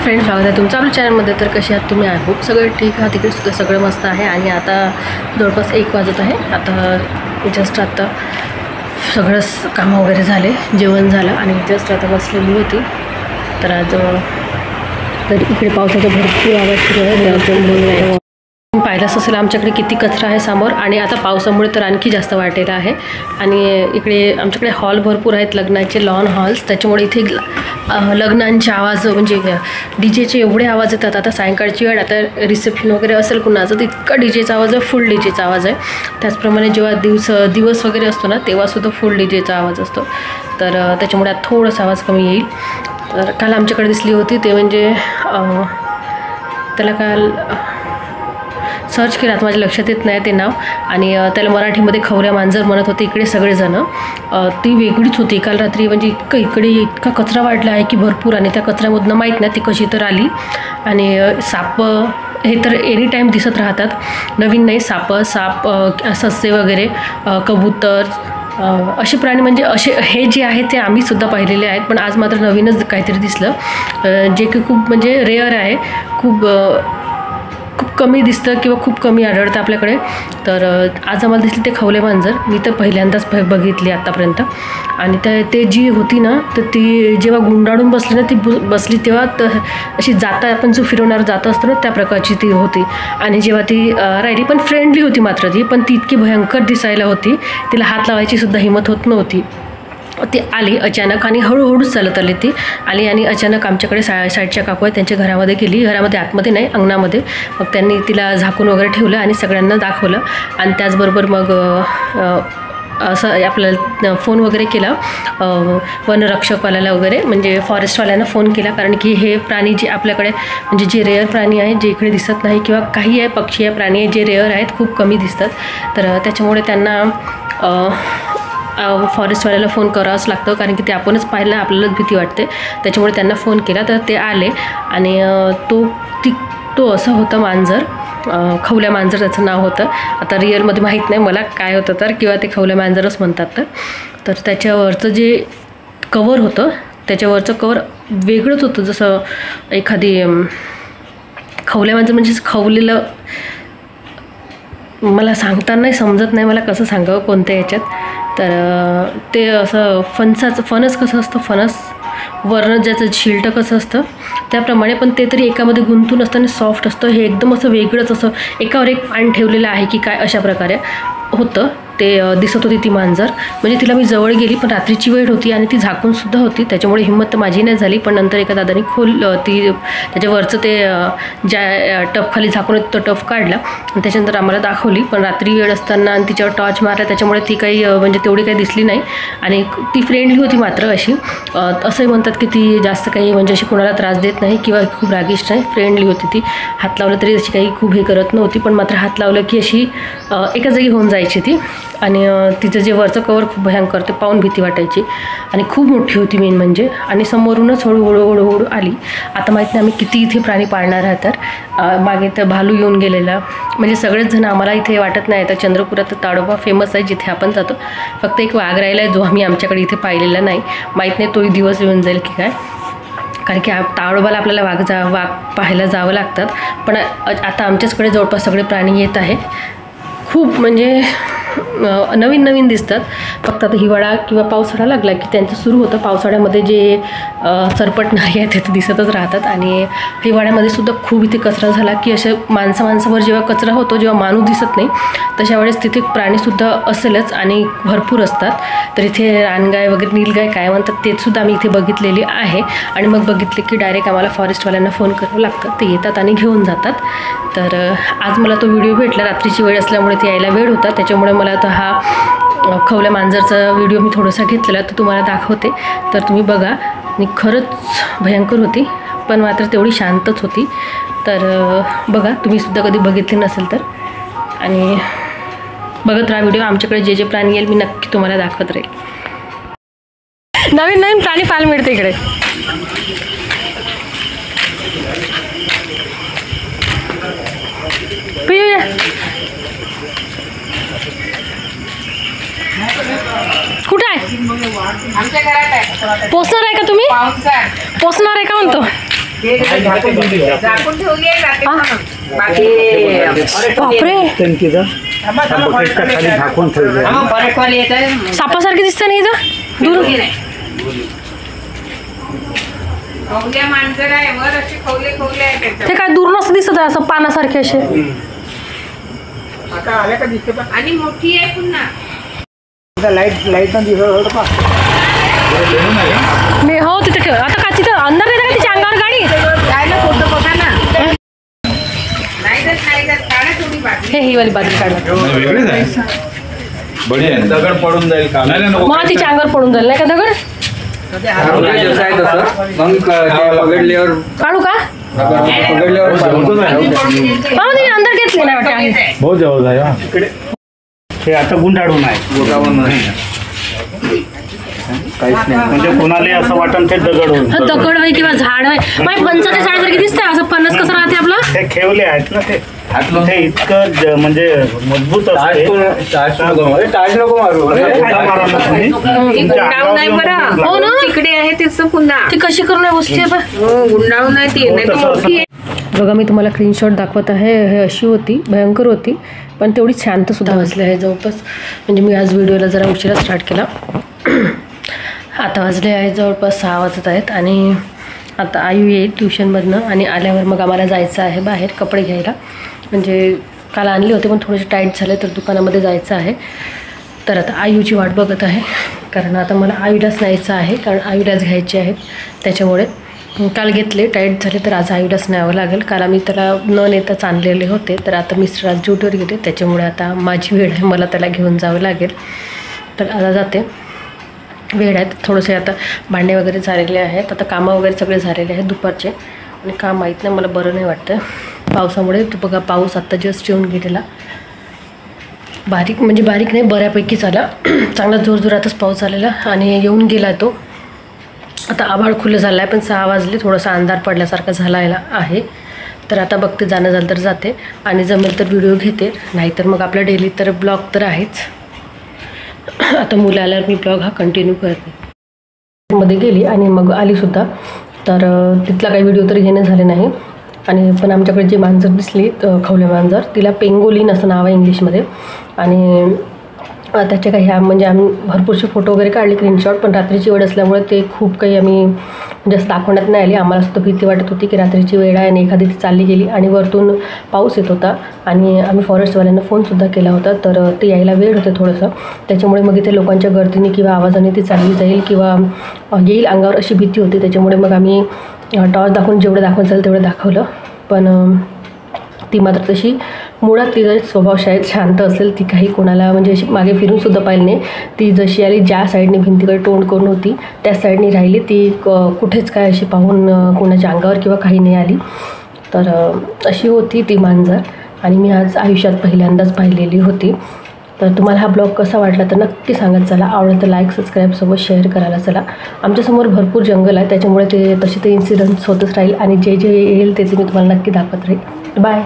Friends, स्वागत आहे तुमचं आपल्या चॅनलमध्ये. तर कसे आहात तुम्ही? आय होप सगळं ठीक आहे. तिकडे सुद्धा सगळं मस्त आहे. आणि आता जवळपास 1 वाजत आहे. आता जस्ट आता सगळंच कामं वगैरे झाले, जेवण झालं आणि जस्ट आता बसलेली होती. तर आज तर इकडे पावसाचा भरपूर आवाज सुरू आहे. पाहिलंच असेल आमच्याकडे किती कचरा आहे समोर, आणि आता पावसामुळे तर आणखी जास्त वाढलेला आहे. आणि इकडे आमच्याकडे हॉल भरपूर आहेत, लग्नाचे लॉन हॉल्स. त्याच्यामुळे इथे लग्नांचे आवाज म्हणजे डीजेचे एवढे आवाज येतात. आता सायंकाळची वेळ, आता रिसेप्शन वगैरे असेल कुणाचं तर इतका डीजेचा आवाज आहे, फुल डीजेचा आवाज आहे. त्याचप्रमाणे जेव्हा दिवस वगैरे असतो ना, तेव्हासुद्धा फुल डीजेचा आवाज असतो. तर त्याच्यामुळे आता थोडासा आवाज कमी येईल. तर काल आमच्याकडे दिसली होती ते म्हणजे त्याला काल सर्च केलं, आता माझ्या लक्षात येत नाही ते नाव. आणि त्याला मराठीमध्ये खवऱ्या मांजर म्हणत होते इकडे सगळेजणं. ती वेगळीच होती काल रात्री. म्हणजे इकडे इतका कचरा वाढला आहे की भरपूर. आणि त्या कचऱ्यामधनं माहीत नाही ती कशी तर आली. आणि साप हे तर एनी टाईम दिसत राहतात, नवीन नाही. साप ससे वगैरे, कबूतर, असे प्राणी म्हणजे असे हे जे आहेत ते आम्हीसुद्धा पाहिलेले आहेत. पण आज मात्र नवीनच काहीतरी दिसलं, जे की खूप म्हणजे रेअर आहे. खूप कमी दिसतं किंवा खूप कमी आढळतं आपल्याकडे. तर आज आम्हाला दिसली ते खवले मांजर. मी तर पहिल्यांदाच बघितली आत्तापर्यंत. आणि ते जी होती ना, तर ती जेव्हा गुंडाळून बसली ना, ती बसली तेव्हा तर अशी जाता आपण जो फिरवणार जात असतो ना, त्या प्रकारची ती होती. आणि जेव्हा ती राहिली, पण फ्रेंडली होती मात्र ती. पण ती इतकी भयंकर दिसायला होती, तिला हात लावायची सुद्धा हिंमत होत नव्हती. ती आली अचानक आणि हळूहळूच चालत आली. ती आली आणि अचानक आमच्याकडे साईडच्या काकू आहेत त्यांच्या घरामध्ये गेली. घरामध्ये आतमध्ये नाही, अंगणामध्ये. मग त्यांनी तिला झाकून वगैरे ठेवलं आणि सगळ्यांना दाखवलं. आणि त्याचबरोबर मग असं आपल्याला फोन वगैरे केला वनरक्षकवाल्याला वगैरे, म्हणजे फॉरेस्टवाल्यांना फोन केला. कारण की हे प्राणी जे आपल्याकडे म्हणजे जे रेअर प्राणी आहे, जे इकडे दिसत नाही, किंवा काही आहे पक्षी आहे, प्राणी आहे जे रेअर आहेत, खूप कमी दिसतात. तर त्याच्यामुळे त्यांना फॉरेस्टवाल्याला फोन करावंच लागतं, कारण की ते आपणच पाहिलं आपल्यालाच भीती वाटते. त्याच्यामुळे त्यांना फोन केला तर ते आले. आणि तो असा होता मांजर, खवल्या मांजर त्याचं नाव होतं. आता रिअलमध्ये माहीत नाही मला काय होतं तर, किंवा ते खवल्या मांजरच म्हणतात. तर त्याच्यावरचं जे कवर होतं, त्याच्यावरचं कवर वेगळंच होतं. जसं एखादी खवल्या मांजर म्हणजे खवलेलं, मला सांगताना नाही समजत नाही मला कसं सांगावं कोणत्या याच्यात. तर ते असं फणस कसं असतं, फणस वरण ज्याचं शिल्ट कसं असतं त्याप्रमाणे, पण ते तरी एकामध्ये गुंतून असतं आणि सॉफ्ट असतं. हे एकदम असं वेगळंच, असं एकावर एक पान ठेवलेलं आहे की काय, अशा प्रकारे होतं ते. दिसत होती ती मांजर. म्हणजे तिला मी जवळ गेली, पण रात्रीची वेळ होती आणि ती झाकूनसुद्धा होती. त्याच्यामुळे हिंमत तर माझी नाही झाली. पण नंतर एका दादानी त्याच्यावरचं ते ज्या टपखाली झाकून तो टप काढला आणि त्याच्यानंतर आम्हाला दाखवली. पण रात्री वेळ असताना आणि तिच्यावर टॉर्च मारला, त्याच्यामुळे ती काही म्हणजे तेवढी काही दिसली नाही. आणि ती फ्रेंडली होती मात्र अशी. असंही म्हणतात की ती जास्त काही म्हणजे अशी कोणाला त्रास देत नाही किंवा खूप रागिष्ट नाही, फ्रेंडली होती ती. हात लावलं तरी अशी काही खूप हे करत नव्हती, पण मात्र हात लावलं की अशी एका जागी होऊन जायची ती. आणि तिचं जे वरचं कवर खूप भयंकर, ते पाहून भीती वाटायची. आणि खूप मोठी होती मेन म्हणजे. आणि समोरूनच हळूहळू आली. आता माहीत नाही आम्ही किती इथे प्राणी पाळणार आहे. तर मागे तर भालू येऊन गेलेला. म्हणजे सगळेच जण, आम्हाला इथे वाटत नाही. तर चंद्रपुरात ताडोबा फेमस आहे जिथे आपण जातो. फक्त एक वाघ राहिला आहे जो आम्ही आमच्याकडे इथे पाहिलेला नाही. माहीत नाही तोही दिवस येऊन जाईल की काय, कारण की ताडोबाला आपल्याला वाघ पाहायला जावं लागतात. पण आता आमच्याचकडे जवळपास सगळे प्राणी येत आहे. खूप म्हणजे नवीन दिसतात. फक्त आता हिवाळा किंवा पावसाळा लागला की त्यांचं सुरू होतं. पावसाळ्यामध्ये जे सरपटणारे आहेत ते दिसतच राहतात. आणि हिवाळ्यामध्ये सुद्धा खूप इथे कचरा झाला की असे माणसावर जेव्हा कचरा होतो, जेव्हा माणूस दिसत नाही, तशा वेळेस तिथे प्राणीसुद्धा असेलच आणि भरपूर असतात. तर इथे रानगाय वगैरे, नीलगाय काय म्हणतात, ते सुद्धा आम्ही इथे बघितलेली आहे. आणि मग बघितले की डायरेक्ट आम्हाला फॉरेस्टवाल्यांना फोन करावं लागतं, ते येतात आणि घेऊन जातात. तर आज मला तो व्हिडिओ भेटला, रात्रीची वेळ असल्यामुळे ते यायला वेळ होता. त्याच्यामुळे मला आता हा खवल्या मांजरचा व्हिडिओ मी थोडासा घेतलेला, तो तुम्हाला दाखवते. तर तुम्ही बघा. आणि खरंच भयंकर होती, पण मात्र तेवढी शांतच होती. तर बघा, तुम्हीसुद्धा कधी बघितले नसेल तर. आणि बघत राहा व्हिडिओ. आमच्याकडे जे प्राणी येईल मी नक्की तुम्हाला दाखवत राहील. नवीन प्राणी पाहायला मिळते इकडे. कुठे आहे? आमच्या घरात आहे. पोचणार आहे का तुम्ही? पोचणार आहे का म्हणतो? सापासारखे दिसतं नाही इथं दूर ते काय दूर नसतं दिसत आहे असं पानासारखे असे आणि मोठी आहे पुन्हा लाईट मी हो तिथे ठेव आता का तिथं अंदर नाही का तिच्या अंगावर गाडी फोटो बघा ना नाही हे ही वाली बाजू काढला दगड पडून जाईल का मग तिच्या अंगावर पडून जाईल नाही का दगड काढू का अंदर घेतली ना वाटते बहुत जवळ आहे हे आता गुंडाळून आहे काहीच नाही म्हणजे कोणाला असं वाटतं ते दगड होईल दगड आहे किंवा झाड आहे पण पंचाच्या झाडासारखी दिसतंय असं फणस कसं राहते आपलं ते खेवले आहेत ना ते इतकं म्हणजे मजबूत असते हो ना तिकडे आहे तेच पुन्हा ती कशी करून बसली गुंडाळून आहे ती नाही तर मोठी आहे बघा मी तुम्हाला स्क्रीनशॉट दाखवत आहे हे अशी होती भयंकर होती पण तेवढी शांत सुद्धा वाजली आहे जवळपास म्हणजे मी आज व्हिडिओला जरा उशिरा स्टार्ट केला आता वाजले आहे जवळपास 6 वाजत आहेत आणि आता आयु येईल ट्युशनमधनं आणि आल्यावर मग आम्हाला जायचं आहे बाहेर कपडे घ्यायला म्हणजे काल आणले होते पण थोडेसे टाईट झाले तर दुकानामध्ये जायचं आहे तर आता आयुची वाट बघत आहे कारण आता मला आयुलाच न्यायचं आहे कारण आयुलाच घ्यायचे आहेत त्याच्यामुळे काल घेतले टाईट झाले तर आज आयुलाच न्यावं लागेल काल आम्ही त्याला न नेताच आणलेले होते तर आता मिस्टर आज ड्युटीवर गेले त्याच्यामुळे आता माझी वेळ आहे मला त्याला घेऊन जावं लागेल तर आता जाते वेळ आहेत थोडेसे आता भांडे वगैरे झालेले आहेत आता कामं वगैरे सगळे झालेले आहेत दुपारचे आणि काम माहीत नाही मला बरं नाही वाटतं पावसामुळे तो बघा पाऊस आत्ता जस्ट येऊन गेलेला बारीक म्हणजे बारीक नाही बऱ्यापैकी झाला चांगला जोरजोरातच पाऊस झालेला आणि येऊन गेला तो आता आभाळ खुलं झालं आहे पण 6 वाजले थोडासा अंधार पडल्यासारखा झाला आहे तर आता बघते जाणं झालं तर जाते आणि जमेल तर व्हिडिओ घेते नाहीतर मग आपला डेली तर ब्लॉग तर आहेच आता मुलं आल्यावर मी ब्लॉग हा कंटिन्यू करते मध्ये गेली आणि मग आलीसुद्धा तर तिथला काही व्हिडिओ तर घेणं झाले नाही आणि पण आमच्याकडे जी मांजर दिसली खवले मांजर तिला पेंगोलिन असं नाव आहे इंग्लिशमध्ये आणि त्याचे काही म्हणजे आम्ही भरपूरसे फोटो वगैरे काढले स्क्रीनशॉट पण रात्रीची वेळ असल्यामुळे ते खूप काही आम्ही जास्त दाखवण्यात नाही आली आम्हाला सुद्धा भीती वाटत होती की रात्रीची वेळ आहे आणि एखादी ती चालली गेली आणि वरतून पाऊस येत होता आणि आम्ही फॉरेस्टवाल्यांना फोनसुद्धा केला होता तर ते यायला वेळ होते थोडंसं त्याच्यामुळे मग इथे लोकांच्या गर्दीने किंवा आवाजाने ती चालली जाईल किंवा येईल अंगावर अशी भीती होती त्याच्यामुळे मग आम्ही टॉर्च दाखवून जेवढं दाखवून चालेल तेवढं दाखवलं पण ती मात्र तशी मुळात तिचा स्वभाव शाळेत शांत असेल ती काही कोणाला म्हणजे अशी मागे फिरूनसुद्धा पाहिली नाही ती जशी आली ज्या साईडने भिंतीकडे तोंड करून होती त्या साईडने राहिली ती कुठेच काय अशी पाहून कोणाच्या अंगावर किंवा काही नाही आली तर अशी होती ती मांजर आणि मी आज आयुष्यात पहिल्यांदाच पाहिलेली होती तर तुम्हाला हा ब्लॉग कसा वाटला तर नक्की सांगत चला आवडलं तर लाईक सबस्क्राईबसोबत शेअर करायला चला आमच्यासमोर भरपूर जंगल आहे त्याच्यामुळे ते तसे ते इन्सिडंट्स होतच राहील आणि जे जे येईल ते मी तुम्हाला नक्की दाखवत राहील बाय